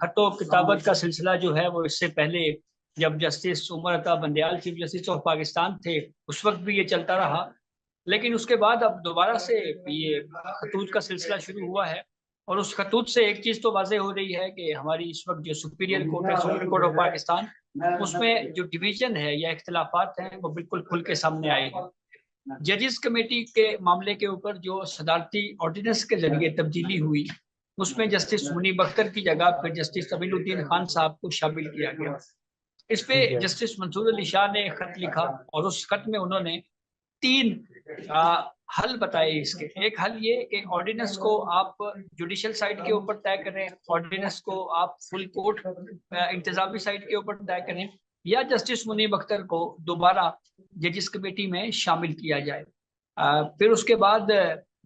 खतो किताबत का सिलसिला जो है वो इससे पहले जब justice Umar Ata Bandial chief justice of Pakistan थे उस वक्त भी ये चलता रहा। लेकिन उसके बाद अब दोबारा से ये खतूत का सिलसिला शुरू हुआ है। और उस खतूत से एक चीज तो वाज़ेह हो रही है कि हमारी इस वक्त जो सुपीरियर कोर्ट है, सुप्रीम कोर्ट ऑफ पाकिस्तान, उसमें जो डिवीजन है या इख्तलाफात हैं वो बिल्कुल खुल के सामने आए हैं। जजेस कमेटी के मामले के ऊपर जो सदारती ऑर्डिनेंस के जरिए तब्दीली हुई, उसमें जस्टिस मुनीब अख्तर की जगह फिर जस्टिस अमीनुद्दीन खान साहब को शामिल किया गया। इस पे जस्टिस मंसूर अली शाह ने खत लिखा और उस खत में उन्होंने तीन हल बताए इसके। एक हल ये कि ऑर्डिनेंस को आप जुडिशियल साइड के ऊपर तय करें, ऑर्डिनेंस को आप फुल कोर्ट इंतजामी साइड के ऊपर तय करें, या जस्टिस मुनीब अख्तर को दोबारा जजिस कमेटी में शामिल किया जाए। फिर उसके बाद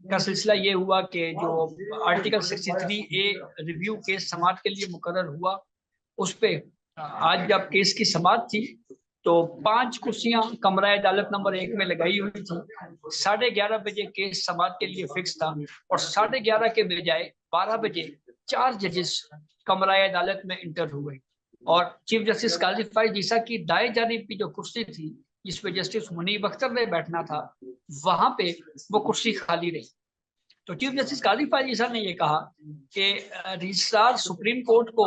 का सिलसिला ये हुआ कि जो आर्टिकल 63A रिव्यू केस समाअत के लिए मुकर्रर हुआ, उस पे आज जब केस की समाअत थी तो 5 कुर्सियां कमरा अदालत नंबर 1 में लगाई हुई थी। 11:30 बजे केस समाअत के लिए फिक्स था और 11:30 के बजाय 12 बजे 4 जजेस कमरा अदालत में इंटर हुए और चीफ जस्टिस काजी फाइज ईसा की दाएं जानिब की जो कुर्सी थी जिस पे जस्टिस मुनीब अख्तर ने बैठना था, वहां पे वो कुर्सी खाली रही। तो चीफ जस्टिस काजी फाइज ईसा ने ये कहा कि रजिस्ट्रार सुप्रीम कोर्ट को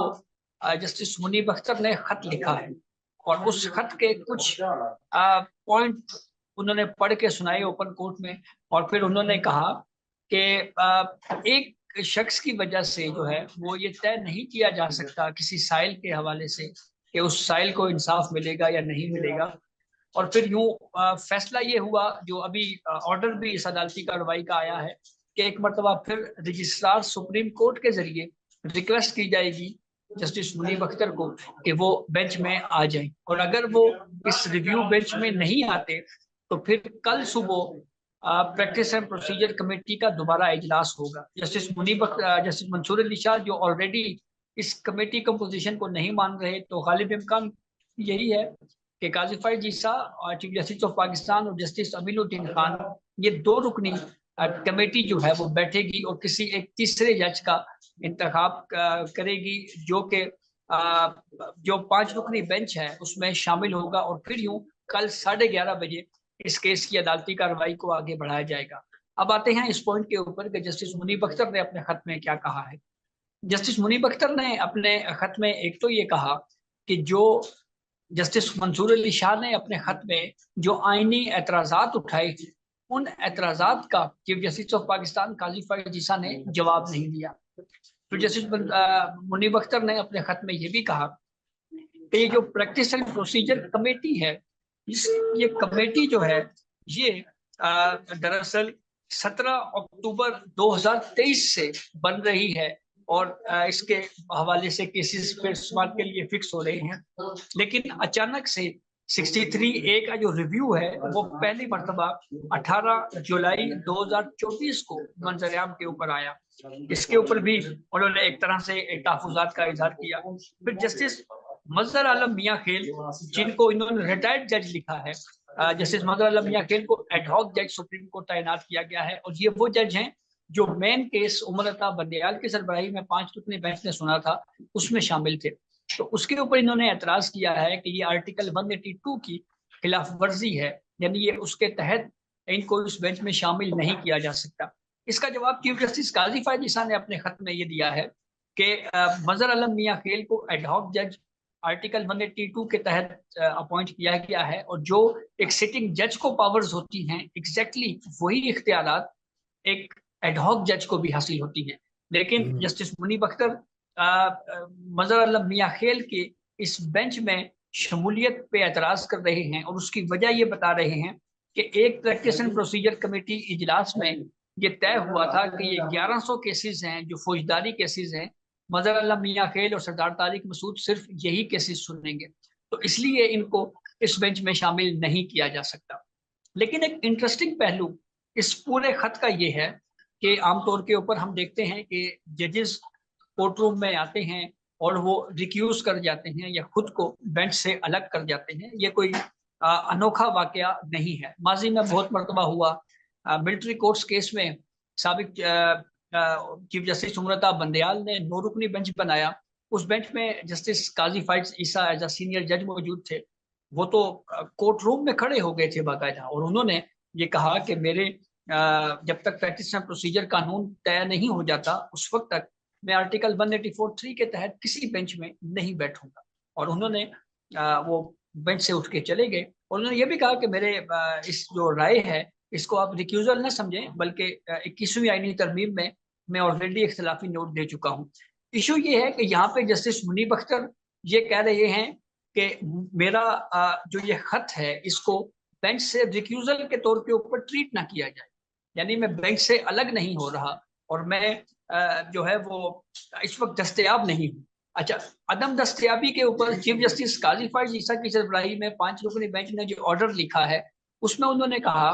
जस्टिस मुनीब अख्तर ने खत लिखा है और उस खत के कुछ पॉइंट उन्होंने पढ़ के सुनाए ओपन कोर्ट में। और फिर उन्होंने कहा कि एक शख्स की वजह से जो है वो ये तय नहीं किया जा सकता किसी साइल के हवाले से कि उस साइल को इंसाफ मिलेगा या नहीं मिलेगा। और फिर यूं फैसला ये हुआ जो अभी ऑर्डर भी इस अदालती कार्रवाई का आया है कि एक मरतबा फिर रजिस्ट्रार सुप्रीम कोर्ट के जरिए रिक्वेस्ट की जाएगी जस्टिस मुनीब अख्तर को कि वो बेंच में आ जाए। और अगर वो इस रिव्यू बेंच में नहीं आते तो फिर कल सुबह प्रैक्टिस एंड प्रोसीजर कमेटी का दोबारा इजलास होगा। जस्टिस मंसूर अली शाह जो ऑलरेडी इस कमेटी कंपोजिशन को नहीं मान रहे, तो गालिब इम्कान यही है कि काजी फाइज ईसा और चीफ जस्टिस ऑफ पाकिस्तान और जस्टिस अमीनुद्दीन खान, ये 2 रुकनी कमेटी जो है वो बैठेगी और किसी एक तीसरे जज का इंतखाब करेगी जो कि जो 5 रुकनी बेंच है उसमें शामिल होगा। और फिर यूं कल 11:30 बजे इस केस की अदालती कार्रवाई को आगे बढ़ाया जाएगा। अब आते हैं इस पॉइंट के ऊपर कि जस्टिस मुनीब अख्तर ने अपने खत में क्या कहा है। जस्टिस मुनीब अख्तर ने अपने खत में एक तो ये कहा कि जो जस्टिस मंसूर अली शाह ने अपने खत में जो आईनी एतराजात उठाए उन एतराजात का चीफ जस्टिस ऑफ पाकिस्तान काजी फाइज ईसा ने जवाब नहीं दिया। तो जस्टिस मुनीब अख्तर ने अपने खत में ये भी कहा कि ये जो प्रैक्टिस एंड प्रोसीजर कमेटी है, ये कमेटी जो है ये दरअसल 17 अक्टूबर 2023 से बन रही है और इसके हवाले से केसेस फिर समाअत के लिए फिक्स हो रहे हैं। लेकिन अचानक से 63A का जो रिव्यू है वो पहली मरतबा 18 जुलाई 2024 को मंजरेआम के ऊपर आया। इसके ऊपर भी उन्होंने एक तरह से तहफुजात का इजहार किया। फिर जस्टिस मजहर आलम मियां खेल, जिनको इन्होंने रिटायर्ड जज लिखा है, जस्टिस मजहर आलम मियां खेल को एडहॉक जज सुप्रीम कोर्ट तैनात किया गया है और ये वो जज हैं जो मेन केस उमर अता बंदयाल की सरबराही में 5 रुकनी बेंच ने सुना था उसमें शामिल थे। तो उसके ऊपर इन्होंने एतराज किया है कि ये आर्टिकल 182 की खिलाफ वर्जी है, यानी ये उसके तहत इनको इस बेंच में शामिल नहीं किया जा सकता। इसका जवाब चीफ जस्टिस काजी फाइज ईसा ने अपने खत में ये दिया है कि मजहर आलम मियां खेल को एडहॉक जज आर्टिकल 182 के तहत अपॉइंट किया गया है और जो एक सिटिंग जज को पावर्स होती हैं एग्जैक्टली वही इख्तियारात एक एडहॉक जज को भी हासिल होती हैं। लेकिन जस्टिस मुनीब अख्तर मजहर आलम मियां खेल के इस बेंच में शमूलियत पे एतराज कर रहे हैं और उसकी वजह ये बता रहे हैं कि एक प्रैक्टिस एंड प्रोसीजर कमेटी इजलास में ये तय हुआ था कि ये 1100 केसेस हैं जो फौजदारी केसेस हैं, मजहर आलम मियां खेल और सरदार तारिक मसूद सिर्फ यही केसेस सुनेंगे, तो इसलिए इनको इस बेंच में शामिल नहीं किया जा सकता। लेकिन एक इंटरेस्टिंग पहलू इस पूरे खत का ये है कि आमतौर के ऊपर हम देखते हैं कि जजेस कोर्ट रूम में आते हैं और वो रिक्यूज कर जाते हैं या खुद को बेंच से अलग कर जाते हैं। ये कोई अनोखा वाकया नहीं है, माजी में बहुत मरतबा हुआ। मिलिट्री कोर्ट्स केस में साबिक चीफ जस्टिस उमर अता बंदयाल ने 9 रुकनी बेंच बनाया उस बेंच में justice Qazi Faez Isa as a senior जज मौजूद थे। वो तो कोर्ट रूम में खड़े हो गए थे बाकायदा, और उन्होंने ये कहा कि मेरे जब तक प्रैक्टिस एंड प्रोसीजर कानून तय नहीं हो जाता उस वक्त तक मैं आर्टिकल 184(3) के तहत किसी बेंच में नहीं बैठूंगा। और उन्होंने वो बेंच से उठ के चले गए। और उन्होंने ये भी कहा कि मेरे इस जो राय है इसको आप रिक्यूजल न समझें, बल्कि 21वीं आईनी तरमीम में मैं ऑलरेडी इख्तिलाफी नोट दे चुका हूँ। इशू ये है कि यहाँ पे जस्टिस मुनीब अख्तर ये कह रहे हैं कि मेरा जो ये खत है इसको बेंच से रिक्यूजल के तौर के ऊपर ट्रीट ना किया जाए, यानी मैं बेंच से अलग नहीं हो रहा और मैं जो है वो इस वक्त दस्तयाब नहीं हूँ। अच्छा, अदम दस्तयाबी के ऊपर चीफ जस्टिस काजी फाइज ईसा की सरबराही में 5 रुकनी बेंच ने जो ऑर्डर लिखा है उसमें उन्होंने कहा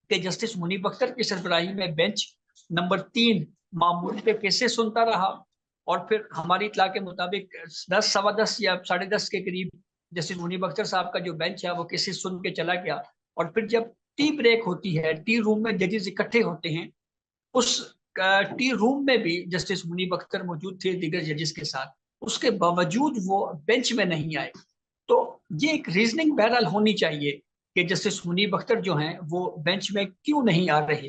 कि जस्टिस मुनीब अख्तर की सरबराही में बेंच नंबर 3 मामूल के केसेस सुनता रहा, और फिर हमारी इतला के मुताबिक 10, सवा 10 या 10:30 के करीब जस्टिस मुनीब अख्तर साहब का जो बेंच है वो केसेस सुन के चला गया। और फिर जब टी ब्रेक होती है, टी रूम में जजेस इकट्ठे होते हैं, उस टी रूम में भी जस्टिस मुनीब अख्तर मौजूद थे दीगर जजेस के साथ, उसके बावजूद वो बेंच में नहीं आए। तो ये एक रीजनिंग बहरहाल होनी चाहिए कि जस्टिस मुनीब अख्तर जो हैं वो बेंच में क्यों नहीं आ रहे।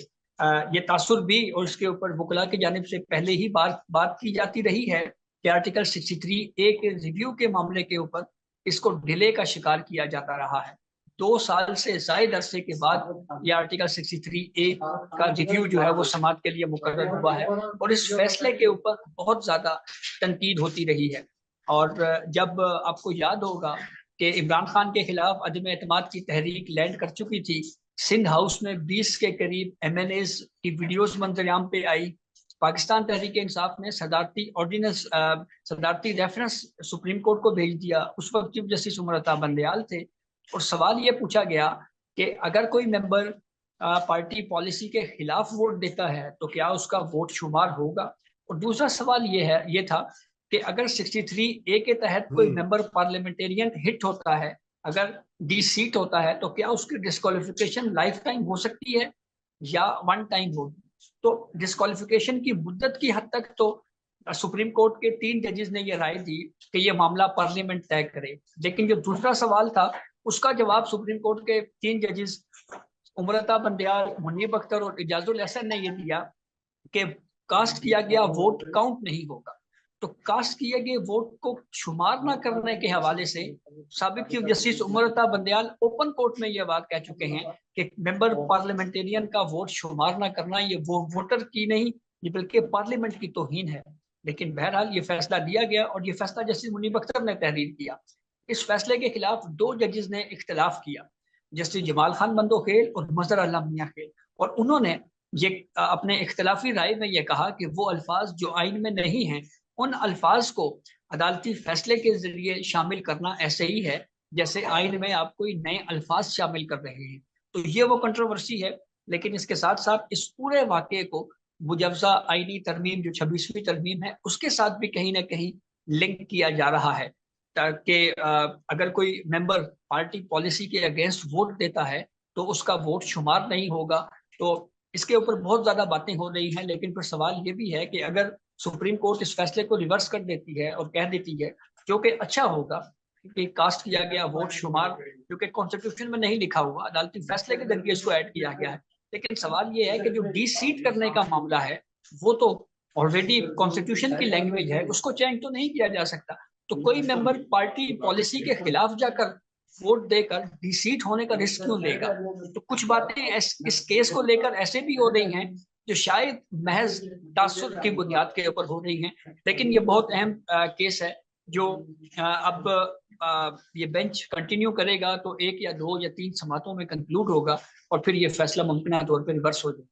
ये तासुर भी, और इसके ऊपर वकला की जानिब से पहले ही बात की जाती रही है कि आर्टिकल 63A के रिव्यू के मामले के ऊपर इसको डिले का शिकार किया जाता रहा है। 2 साल से जायद अरसे के बाद ये आर्टिकल 63A का रिव्यू जो है वो समाअत के लिए मुकर्रर हुआ है, और इस फैसले के ऊपर बहुत ज्यादा तनकीद होती रही है। और जब आपको याद होगा कि इमरान खान के खिलाफ अदम एतमाद की तहरीक लैंड कर चुकी थी, सिंध हाउस में 20 के करीब MNAs की वीडियोस मंजरेआम पे आई, पाकिस्तान तहरीक इंसाफ ने सदारती ऑर्डिनेंस सदारती रेफरेंस सुप्रीम कोर्ट को भेज दिया। उस वक्त चीफ जस्टिस उमर अता बंदयाल थे, और सवाल ये पूछा गया कि अगर कोई मेंबर पार्टी पॉलिसी के खिलाफ वोट देता है तो क्या उसका वोट शुमार होगा। और दूसरा सवाल ये था कि अगर 63A के तहत कोई मेंबर पार्लियामेंटेरियन हिट होता है, अगर डी सीट होता है, तो क्या उसकी डिस्क्वालिफिकेशन लाइफ टाइम हो सकती है या वन टाइम होगी। तो डिस्क्वालिफिकेशन की मुद्दत की हद तक तो सुप्रीम कोर्ट के 3 जजेस ने यह राय दी कि यह मामला पार्लियामेंट तय करे, लेकिन जो दूसरा सवाल था उसका जवाब सुप्रीम कोर्ट के 3 जजेस उमर अता बंदयाल, मुनीब अख्तर और इजाजुल हसन ने यह दिया कि कास्ट किया गया वोट काउंट नहीं होगा। तो कास्ट किए गए वोट को शुमार न करने के हवाले से साबिक chief justice Umar Ata Bandial open court में यह बात कह चुके हैं कि मेंबर पार्लियामेंटेरियन का वोट शुमार न करना ये वो वोटर की नहीं, ये बल्कि पार्लियामेंट की तौहीन है। लेकिन बहरहाल ये फैसला लिया गया, और ये फैसला जस्टिस मुनीब अख्तर ने तहरीर किया। इस फैसले के खिलाफ 2 जजेस ने इख्तिलाफ किया, जस्टिस जमाल खान बंदोखेल और मजहर अल्लाह मियां खेल, और उन्होंने ये अपने इख्तिलाफी राय में ये कहा कि वो अल्फाज जो आइन में नहीं हैं उन अल्फाज को अदालती फैसले के जरिए शामिल करना ऐसे ही है जैसे आइन में आप कोई नए अल्फाज शामिल कर रहे हैं। तो ये वो कंट्रोवर्सी है, लेकिन इसके साथ साथ इस पूरे वाक़े को मुजवजा आइनी तरमीम जो 26वीं तरमीम है उसके साथ भी कहीं ना कहीं लिंक किया जा रहा है, ताकि अगर कोई मेंबर पार्टी पॉलिसी के अगेंस्ट वोट देता है तो उसका वोट शुमार नहीं होगा। तो इसके ऊपर बहुत ज्यादा बातें हो रही हैं, लेकिन फिर सवाल ये भी है कि अगर सुप्रीम कोर्ट इस फैसले को रिवर्स कर देती है और कह देती है, जो कि अच्छा होगा कि कास्ट किया गया वोट शुमार, क्योंकि कॉन्स्टिट्यूशन में नहीं लिखा हुआ, अदालती फैसले के जरिए इसको ऐड किया गया है। लेकिन सवाल ये है कि जो डी सीट करने का मामला है वो तो ऑलरेडी कॉन्स्टिट्यूशन की लैंग्वेज है, उसको चेंज तो नहीं किया जा सकता। तो कोई मेंबर पार्टी पॉलिसी के खिलाफ जाकर वोट देकर डिसीट होने का रिस्क क्यों लेगा। तो कुछ बातें इस केस को लेकर ऐसे भी हो रही हैं जो शायद महज तासुर की बुनियाद के ऊपर हो रही हैं, लेकिन ये बहुत अहम केस है जो अब ये बेंच कंटिन्यू करेगा तो 1 या 2 या 3 समातों में कंक्लूड होगा, और फिर ये फैसला मुमकिन तौर पर रिवर्स हो जाएगा।